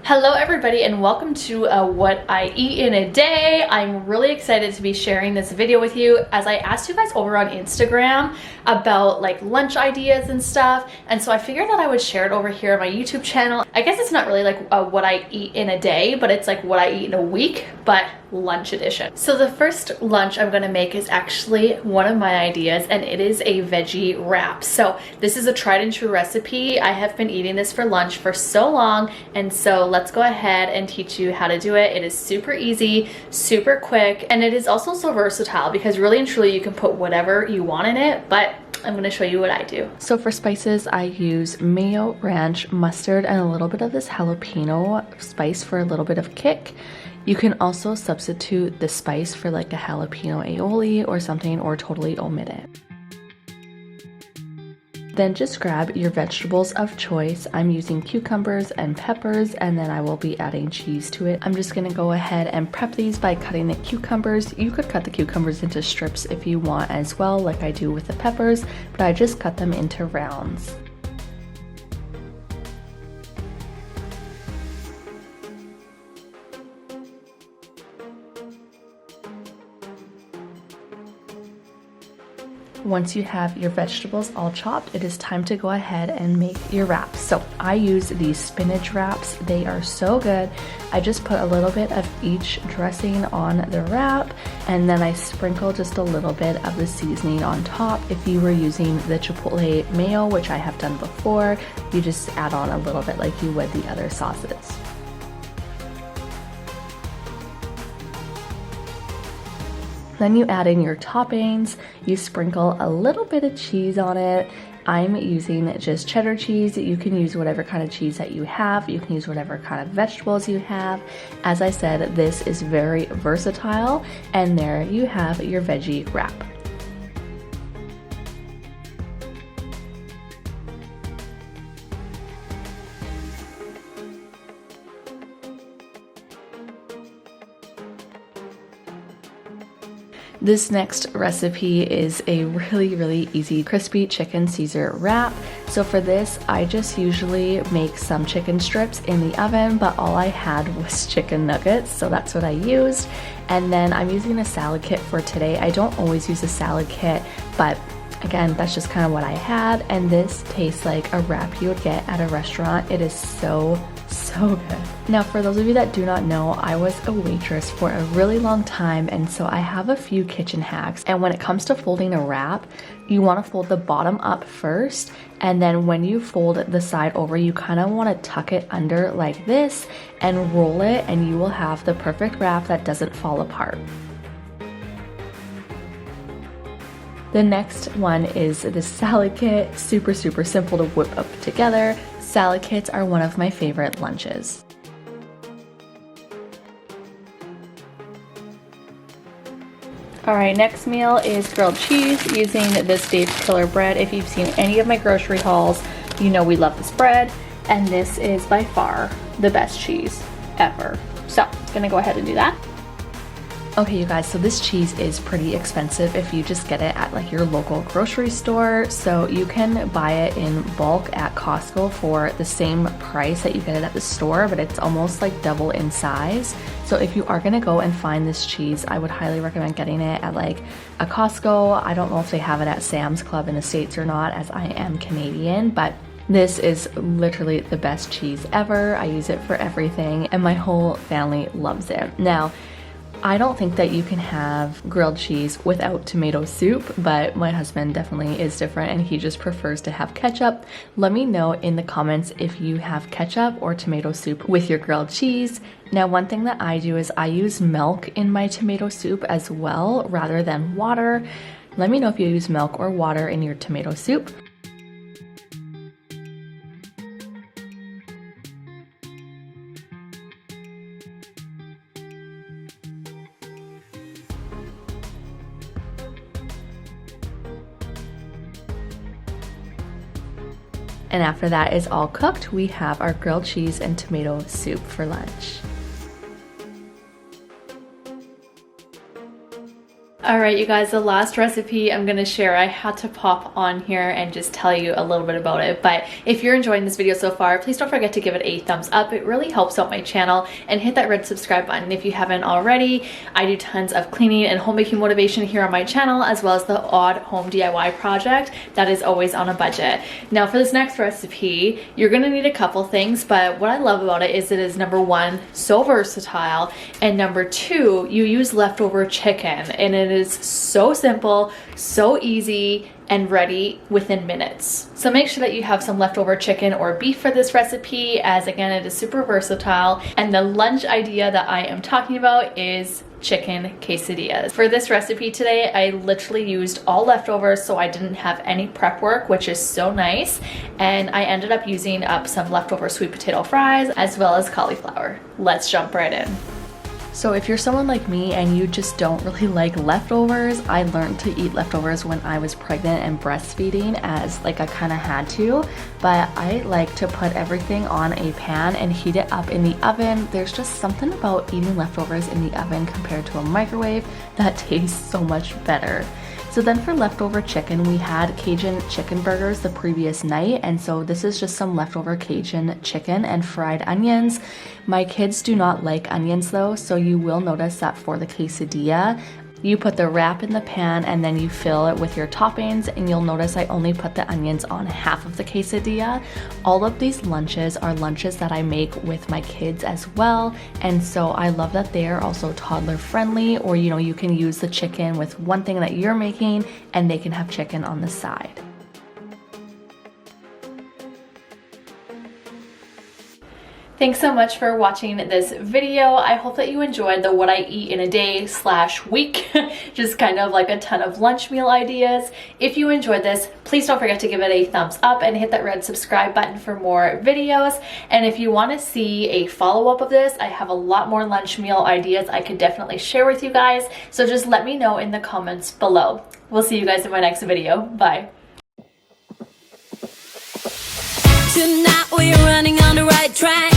Hello everybody and welcome to what I eat in a day. I'm really excited to be sharing this video with you as I asked you guys over on Instagram about like lunch ideas and stuff, and so I figured that I would share it over here on my YouTube channel. I guess it's not really like what I eat in a day, but it's like what I eat in a week, but lunch edition. So the first lunch I'm gonna make is actually one of my ideas, and it is a veggie wrap. So this is a tried and true recipe. I have been eating this for lunch for so long, and so let's go ahead and teach you how to do it. It is super easy, super quick, and it is also so versatile because really and truly you can put whatever you want in it, but I'm going to show you what I do. So for spices, I use mayo, ranch, mustard, and a little bit of this jalapeno spice for a little bit of kick. You can also substitute the spice for like a jalapeno aioli or something, or totally omit it. Then just grab your vegetables of choice. I'm using cucumbers and peppers, and then I will be adding cheese to it. I'm just gonna go ahead and prep these by cutting the cucumbers. You could cut the cucumbers into strips if you want as well, like I do with the peppers, but I just cut them into rounds. Once you have your vegetables all chopped, it is time to go ahead and make your wraps. So I use these spinach wraps. They are so good. I just put a little bit of each dressing on the wrap, and then I sprinkle just a little bit of the seasoning on top. If you were using the chipotle mayo, which I have done before, you just add on a little bit like you would the other sauces. Then you add in your toppings, you sprinkle a little bit of cheese on it. I'm using just cheddar cheese. You can use whatever kind of cheese that you have. You can use whatever kind of vegetables you have. As I said, this is very versatile, and there you have your veggie wrap. This next recipe is a really easy crispy chicken Caesar wrap. So for this, I just usually make some chicken strips in the oven, but all I had was chicken nuggets, so that's what I used. And then I'm using a salad kit for today. I don't always use a salad kit, but again, that's just kind of what I had. And this tastes like a wrap you would get at a restaurant. It is so good. Now, for those of you that do not know, I was a waitress for a really long time, and so I have a few kitchen hacks. And when it comes to folding a wrap, you want to fold the bottom up first, and then when you fold the side over, you kind of want to tuck it under like this and roll it, and you will have the perfect wrap that doesn't fall apart. The next one is the salad kit. Super simple to whip up together. Salad kits are one of my favorite lunches. Alright, next meal is grilled cheese using this Dave's Killer bread. If you've seen any of my grocery hauls, you know we love this bread, and this is by far the best cheese ever. So, I'm gonna go ahead and do that. Okay, you guys, so this cheese is pretty expensive if you just get it at like your local grocery store. So you can buy it in bulk at Costco for the same price that you get it at the store, but it's almost like double in size. So if you are gonna go and find this cheese, I would highly recommend getting it at like a Costco. I don't know if they have it at Sam's Club in the States or not, as I am Canadian, but this is literally the best cheese ever. I use it for everything, and my whole family loves it. Now, I don't think that you can have grilled cheese without tomato soup, but my husband definitely is different and he just prefers to have ketchup. Let me know in the comments if you have ketchup or tomato soup with your grilled cheese. Now, one thing that I do is I use milk in my tomato soup as well rather than water. Let me know if you use milk or water in your tomato soup. And after that is all cooked, we have our grilled cheese and tomato soup for lunch. All right, you guys, the last recipe I'm gonna share, I had to pop on here and just tell you a little bit about it. But if you're enjoying this video so far, please don't forget to give it a thumbs up. It really helps out my channel, and hit that red subscribe button if you haven't already. I do tons of cleaning and homemaking motivation here on my channel, as well as the odd home DIY project that is always on a budget. Now for this next recipe, you're gonna need a couple things, but what I love about it is number one, so versatile, and number two, you use leftover chicken, and it is so simple, so easy, and ready within minutes. So make sure that you have some leftover chicken or beef for this recipe, as again, it is super versatile. And the lunch idea that I am talking about is chicken quesadillas. For this recipe today, I literally used all leftovers, so I didn't have any prep work, which is so nice. And I ended up using up some leftover sweet potato fries as well as cauliflower. Let's jump right in. So if you're someone like me and you just don't really like leftovers, I learned to eat leftovers when I was pregnant and breastfeeding, as like I kind of had to, but I like to put everything on a pan and heat it up in the oven. There's just something about eating leftovers in the oven compared to a microwave that tastes so much better. So then for leftover chicken, we had Cajun chicken burgers the previous night, and so this is just some leftover Cajun chicken and fried onions. My kids do not like onions though, so you will notice that for the quesadilla, you put the wrap in the pan and then you fill it with your toppings, and you'll notice I only put the onions on half of the quesadilla. All of these lunches are lunches that I make with my kids as well, and so I love that they are also toddler friendly, or you know, you can use the chicken with one thing that you're making and they can have chicken on the side. Thanks so much for watching this video. I hope that you enjoyed the what I eat in a day / week, just kind of like a ton of lunch meal ideas. If you enjoyed this, please don't forget to give it a thumbs up and hit that red subscribe button for more videos. And if you want to see a follow-up of this, I have a lot more lunch meal ideas I could definitely share with you guys. So just let me know in the comments below. We'll see you guys in my next video. Bye. Tonight we're running on the right track.